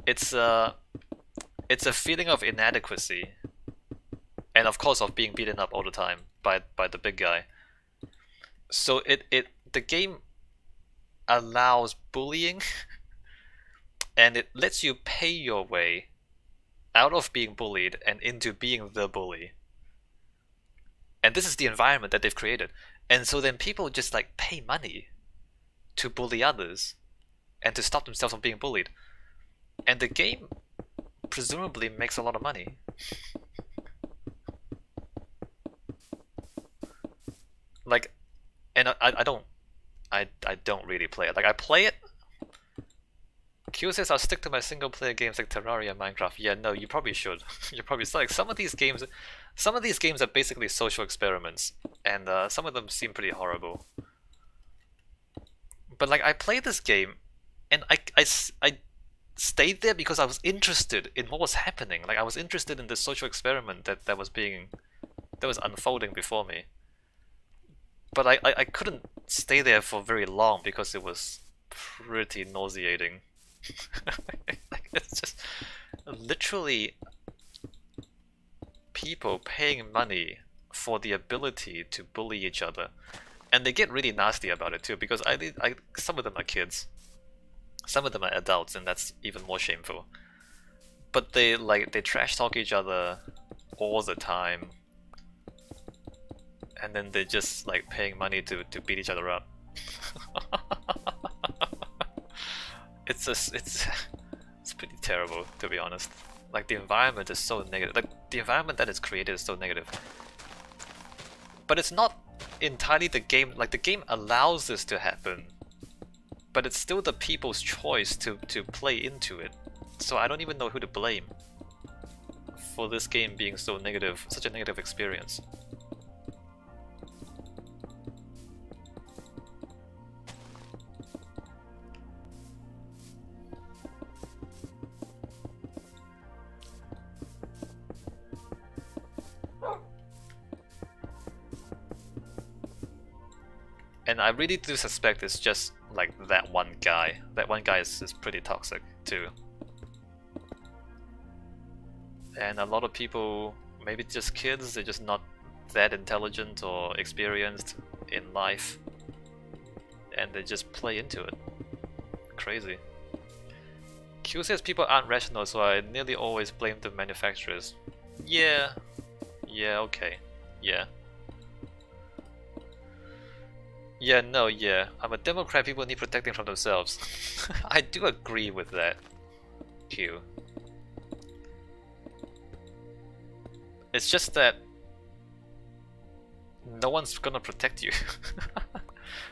it's a it's a feeling of inadequacy, and of course of being beaten up all the time by the big guy. So the game allows bullying, and it lets you pay your way out of being bullied and into being the bully. And this is the environment that they've created. And so then people just like pay money to bully others and to stop themselves from being bullied. And the game presumably makes a lot of money. Like, and I don't really play it. Like I play it. Q says I'll stick to my single player games like Terraria and Minecraft. Yeah, no, you probably should. You probably like some of these games. Some of these games are basically social experiments, and some of them seem pretty horrible. But like I played this game, and I stayed there because I was interested in what was happening. Like I was interested in the social experiment that was unfolding before me. But I couldn't stay there for very long because it was pretty nauseating. It's just literally people paying money for the ability to bully each other, and they get really nasty about it too. Because some of them are kids, some of them are adults, and that's even more shameful. But they trash talk each other all the time, and then they're just like paying money to beat each other up. It's pretty terrible, to be honest. Like the environment is so negative. Like the environment that is created is so negative. But it's not entirely the game. Like the game allows this to happen, but it's still the people's choice to play into it. So I don't even know who to blame for this game being so negative, such a negative experience. And I really do suspect it's just like that one guy. That one guy is pretty toxic too. And a lot of people, maybe just kids, they're just not that intelligent or experienced in life. And they just play into it. Crazy. Q says people aren't rational, so I nearly always blame the manufacturers. Yeah. Yeah, okay. Yeah. Yeah, no, yeah. I'm a Democrat, people need protecting from themselves. I do agree with that, Q. It's just that no one's gonna protect you.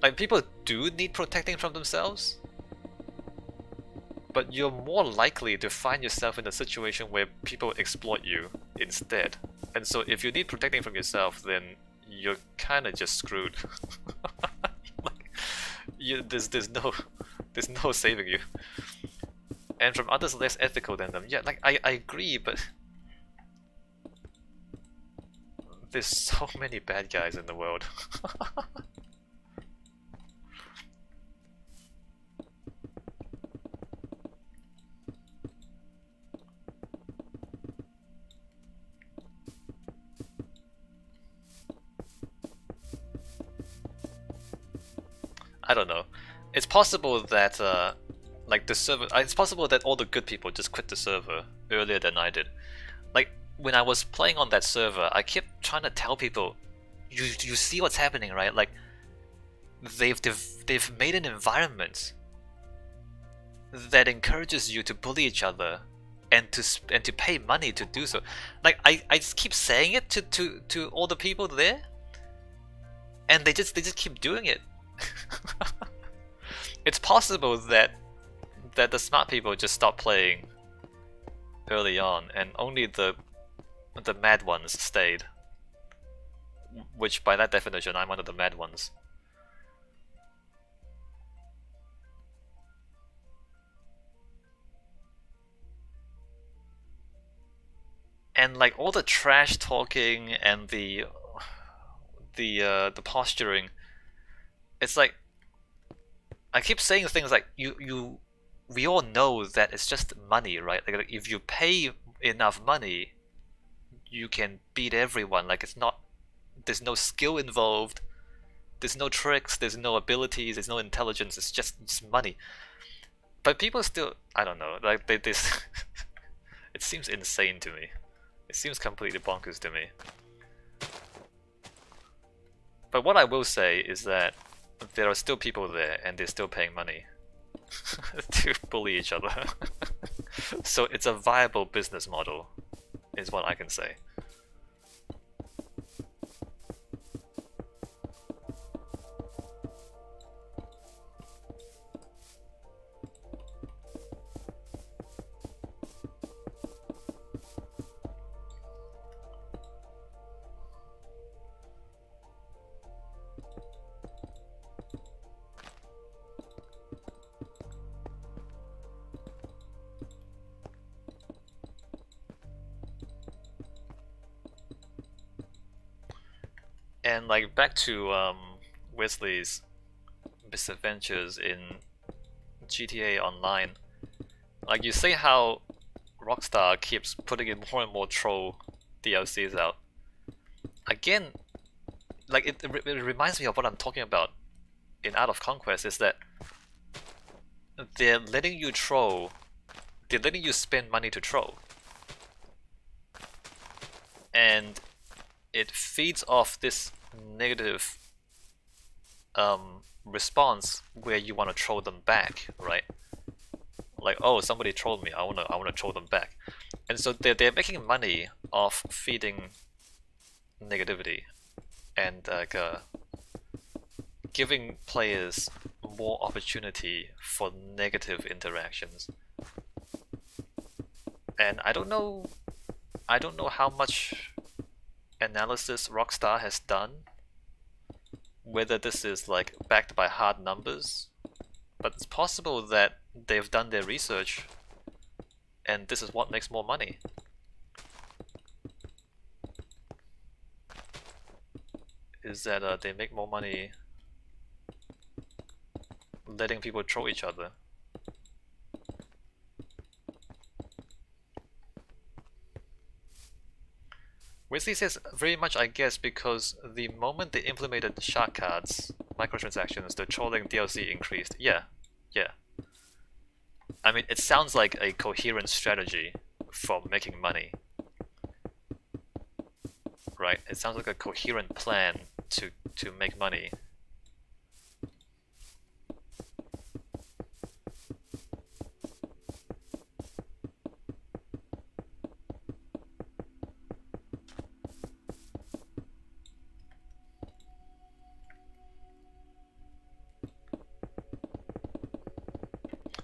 Like, people do need protecting from themselves, but you're more likely to find yourself in a situation where people exploit you instead. And so if you need protecting from yourself, then you're kinda just screwed. Like, there's no saving you. And from others less ethical than them. Yeah, like I agree, but there's so many bad guys in the world. I don't know. It's possible that like the server, it's possible that all the good people just quit the server earlier than I did. Like when I was playing on that server, I kept trying to tell people, you see what's happening, right? Like they've made an environment that encourages you to bully each other and to pay money to do so. Like I just keep saying it to all the people there, and they just keep doing it. It's possible that the smart people just stopped playing early on, and only the mad ones stayed. Which, by that definition, I'm one of the mad ones. And like all the trash talking and the posturing, it's like I keep saying things like you we all know that it's just money, right? Like if you pay enough money, you can beat everyone. Like it's not, there's no skill involved, there's no tricks, there's no abilities, there's no intelligence. It's money. But people still, I don't know, like this. It seems insane to me. It seems completely bonkers to me. But what I will say is that there are still people there and they're still paying money to bully each other. So it's a viable business model, is what I can say. And like back to Wesley's misadventures in GTA Online. Like you say how Rockstar keeps putting in more and more troll DLCs out. Again, like it reminds me of what I'm talking about in Art of Conquest, is that they're letting you troll, they're letting you spend money to troll. And it feeds off this negative response where you want to troll them back, right? Like, oh, somebody trolled me, I wanna troll them back. And so they're making money off feeding negativity and giving players more opportunity for negative interactions. And I don't know how much analysis Rockstar has done, whether this is like backed by hard numbers, but it's possible that they've done their research and this is what makes more money. Is that they make more money letting people troll each other. Wesley says, very much I guess because the moment they implemented shark cards, microtransactions, the trolling DLC increased. Yeah. I mean, it sounds like a coherent strategy for making money. Right? It sounds like a coherent plan to make money.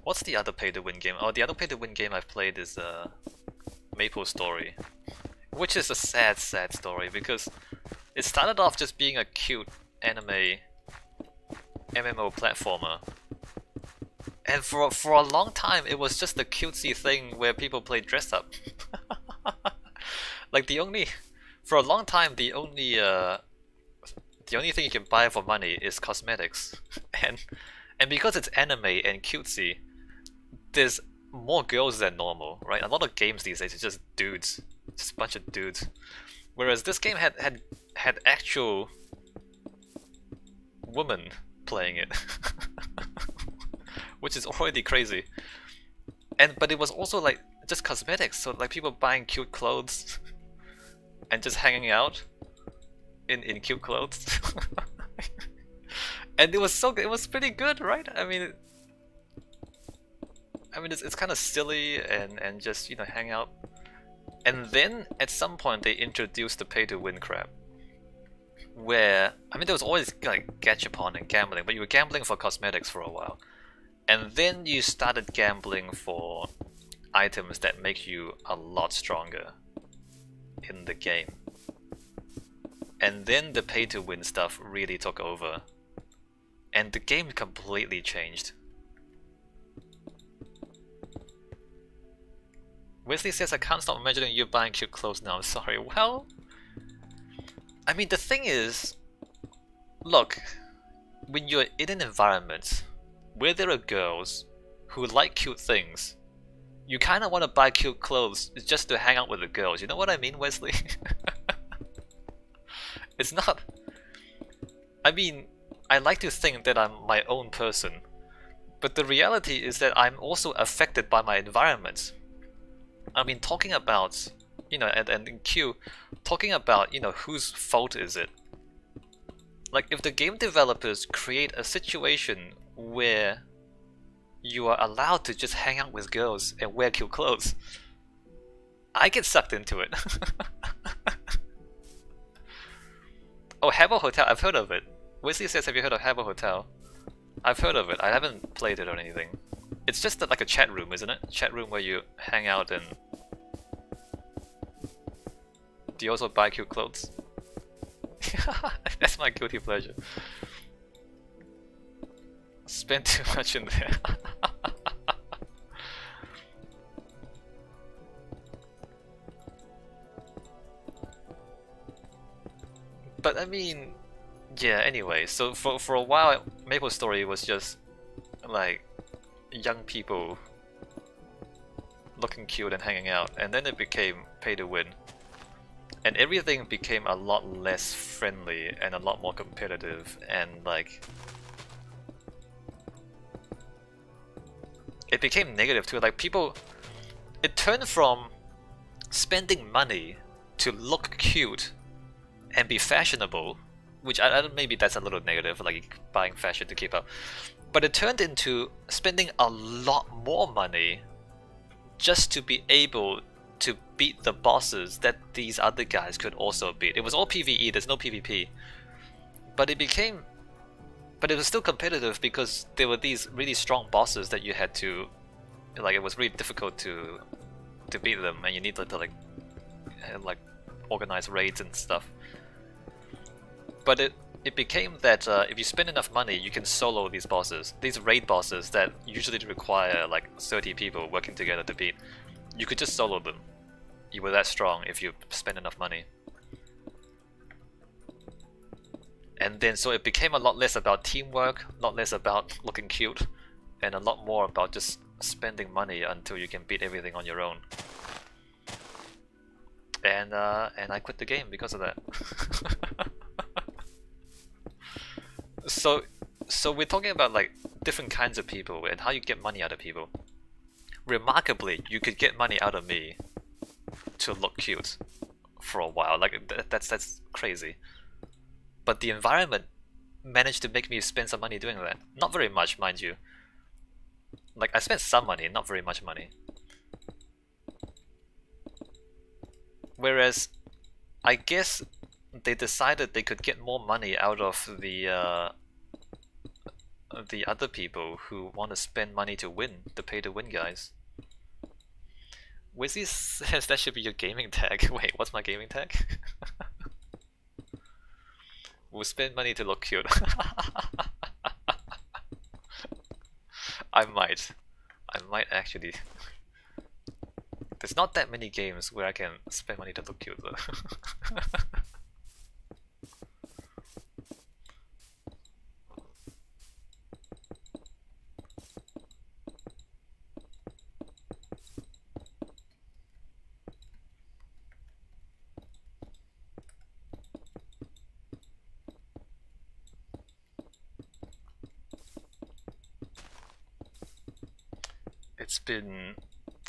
What's the other pay-to-win game? Oh, the other pay-to-win game I've played is Maple Story, which is a sad story because it started off just being a cute anime MMO platformer, and for a long time it was just a cutesy thing where people played dress up. Like for a long time the only thing you can buy for money is cosmetics, and because it's anime and cutesy, there's more girls than normal, right? A lot of games these days it's just dudes, just a bunch of dudes. Whereas this game had actual women playing it, which is already crazy. But it was also like just cosmetics, so like people buying cute clothes and just hanging out in cute clothes. And it was pretty good, right? I mean, it's kind of silly and just, you know, hang out. And then at some point they introduced the pay-to-win crap, where, I mean, there was always like gachapon and gambling, but you were gambling for cosmetics for a while. And then you started gambling for items that make you a lot stronger in the game. And then the pay-to-win stuff really took over. And the game completely changed. Wesley says, I can't stop imagining you buying cute clothes now, I'm sorry. Well, I mean, the thing is, look, when you're in an environment where there are girls who like cute things, you kind of want to buy cute clothes just to hang out with the girls. You know what I mean, Wesley? It's not... I mean, I like to think that I'm my own person, but the reality is that I'm also affected by my environment. I mean, talking about, you know, and in Q, talking about, you know, whose fault is it? Like, if the game developers create a situation where you are allowed to just hang out with girls and wear cute clothes, I get sucked into it. Oh, Habbo Hotel, I've heard of it. Wesley says, have you heard of Habbo Hotel? I've heard of it, I haven't played it or anything. It's just like a chat room, isn't it? Chat room where you hang out and... Do you also buy cute clothes? That's my guilty pleasure. Spend too much in there. But I mean, yeah, anyway, so for a while, MapleStory was just like young people looking cute and hanging out, and then it became pay to win. And everything became a lot less friendly and a lot more competitive, and like... It became negative too, like people... It turned from spending money to look cute and be fashionable, which I don't, maybe that's a little negative, like buying fashion to keep up. But it turned into spending a lot more money just to be able to beat the bosses that these other guys could also beat. It was all PvE, there's no PvP. But it became... But it was still competitive because there were these really strong bosses that you had to... Like, it was really difficult to beat them, and you needed to like organize raids and stuff. But it became that if you spend enough money, you can solo these bosses. These raid bosses that usually require like 30 people working together to beat. You could just solo them. You were that strong if you spend enough money. And then so it became a lot less about teamwork, a lot less about looking cute, and a lot more about just spending money until you can beat everything on your own. And I quit the game because of that. So we're talking about like different kinds of people and how you get money out of people. Remarkably, you could get money out of me to look cute for a while. Like that's crazy. But the environment managed to make me spend some money doing that. Not very much, mind you. Like, I spent some money, not very much money. Whereas, I guess they decided they could get more money out of the other people who want to spend money to win, the pay-to-win guys. Wizzy says that should be your gaming tag. Wait, what's my gaming tag? We'll spend money to look cute. I might actually. There's not that many games where I can spend money to look cute though.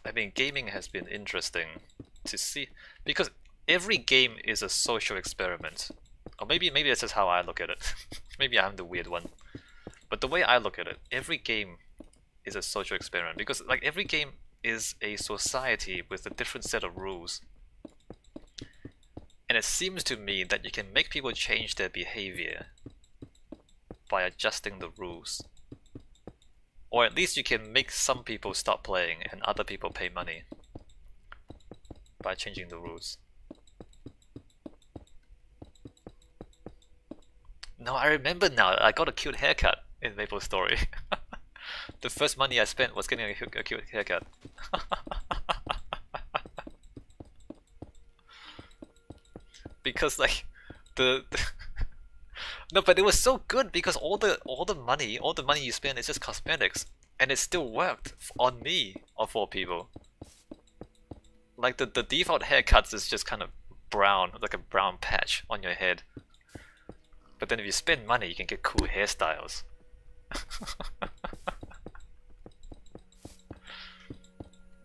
I mean, gaming has been interesting to see, because every game is a social experiment. Or maybe that's just how I look at it. Maybe I'm the weird one. But the way I look at it, every game is a social experiment, because like every game is a society with a different set of rules. And it seems to me that you can make people change their behavior by adjusting the rules. Or at least you can make some people stop playing and other people pay money by changing the rules. No, I remember now, I got a cute haircut in MapleStory. The first money I spent was getting a cute haircut. Because like the no, but it was so good because all the money you spend is just cosmetics. and it still worked on me of all people. Like the default haircuts is just kind of brown, like a brown patch on your head. But then if you spend money, you can get cool hairstyles.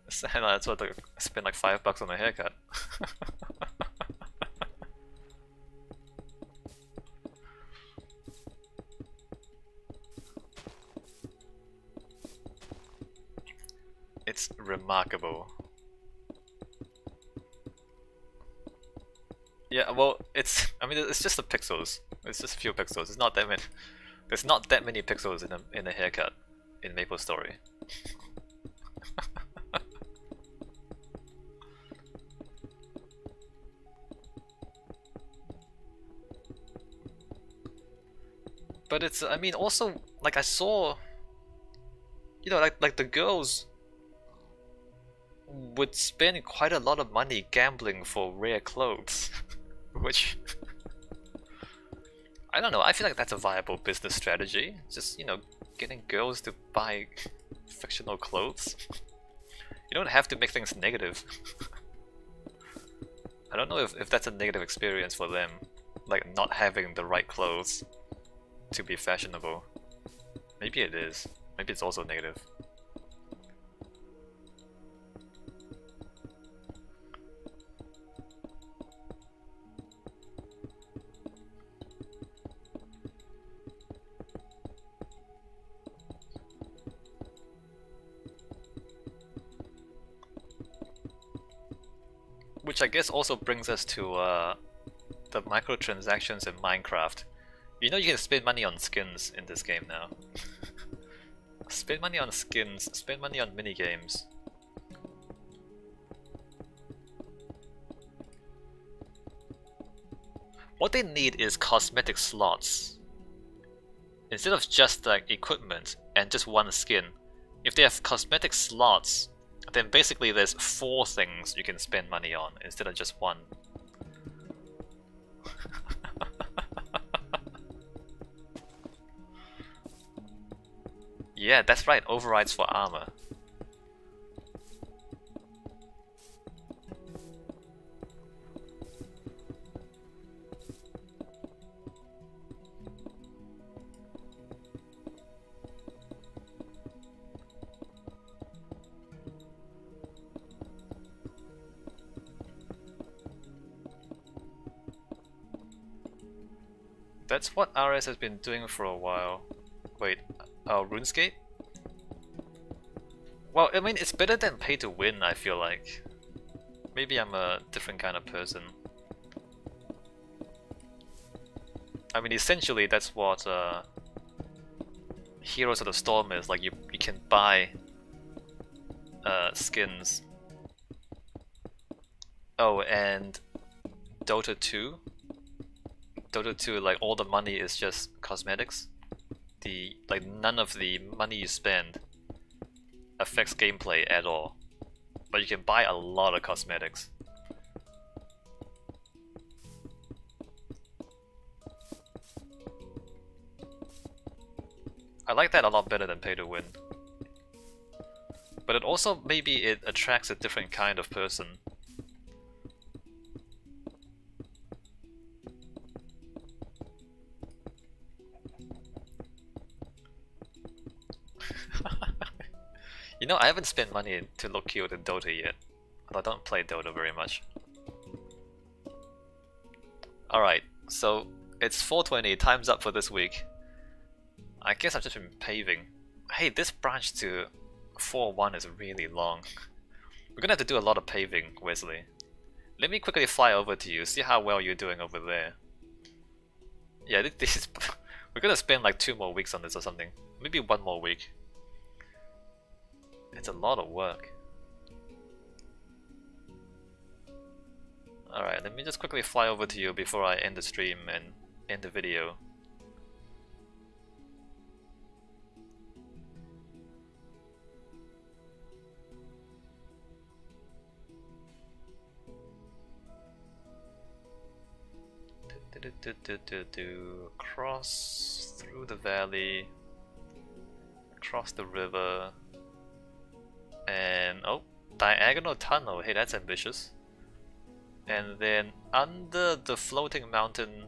So that's what I spend like $5 on a haircut. It's remarkable. Yeah, well, I mean, it's just the pixels. It's just a few pixels. It's not that many. There's not that many pixels in a haircut in MapleStory. But it's, I mean, also, like I saw, you know, like the girls would spend quite a lot of money gambling for rare clothes, which I don't know. I feel like that's a viable business strategy. Just, you know, getting girls to buy fictional clothes. You don't have to make things negative. I don't know if that's a negative experience for them, like not having the right clothes to be fashionable. Maybe it is. Maybe it's also negative. Which I guess also brings us to the microtransactions in Minecraft. You know you can spend money on skins in this game now. Spend money on skins, spend money on minigames. What they need is cosmetic slots. Instead of just like equipment and just one skin, if they have cosmetic slots, then basically there's 4 things you can spend money on instead of just one. Yeah, that's right, overrides for armor. That's what RS has been doing for a while. Wait, RuneScape? Well, I mean, it's better than pay to win, I feel like. Maybe I'm a different kind of person. I mean, essentially, that's what Heroes of the Storm is. Like, you can buy skins. Oh, and Dota 2? Dota 2, like, all the money is just cosmetics. Like, none of the money you spend affects gameplay at all. But you can buy a lot of cosmetics. I like that a lot better than pay to win. But it also, maybe it attracts a different kind of person. You know, I haven't spent money to look cute in Dota yet. I don't play Dota very much. Alright, so it's 4:20, time's up for this week. I guess I've just been paving. Hey, this branch to 4-1 is really long. We're gonna have to do a lot of paving, Wesley. Let me quickly fly over to you, see how well you're doing over there. Yeah, this is... we're gonna spend like 2 more weeks on this or something. Maybe 1 more week. It's a lot of work. Alright, let me just quickly fly over to you before I end the stream and end the video. Cross through the valley, across the river, and oh, diagonal tunnel. Hey, that's ambitious. And then under the floating mountain,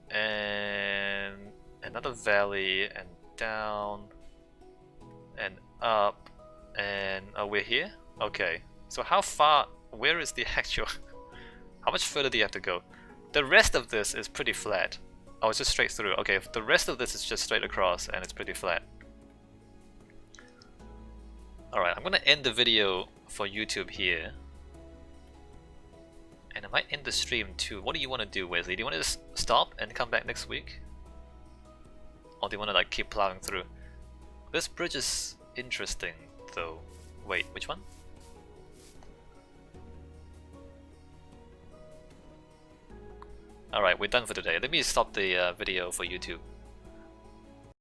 and another valley, and down, and up, and oh, we're here? Okay. So how far, where is the actual, how much further do you have to go? The rest of this is pretty flat. Oh, it's just straight through. Okay, the rest of this is just straight across and it's pretty flat. Alright, I'm gonna end the video for YouTube here. And I might end the stream too. What do you want to do, Wesley? Do you want to just stop and come back next week? Or do you want to like keep plowing through? This bridge is interesting though. Wait, which one? Alright, we're done for today. Let me stop the video for YouTube.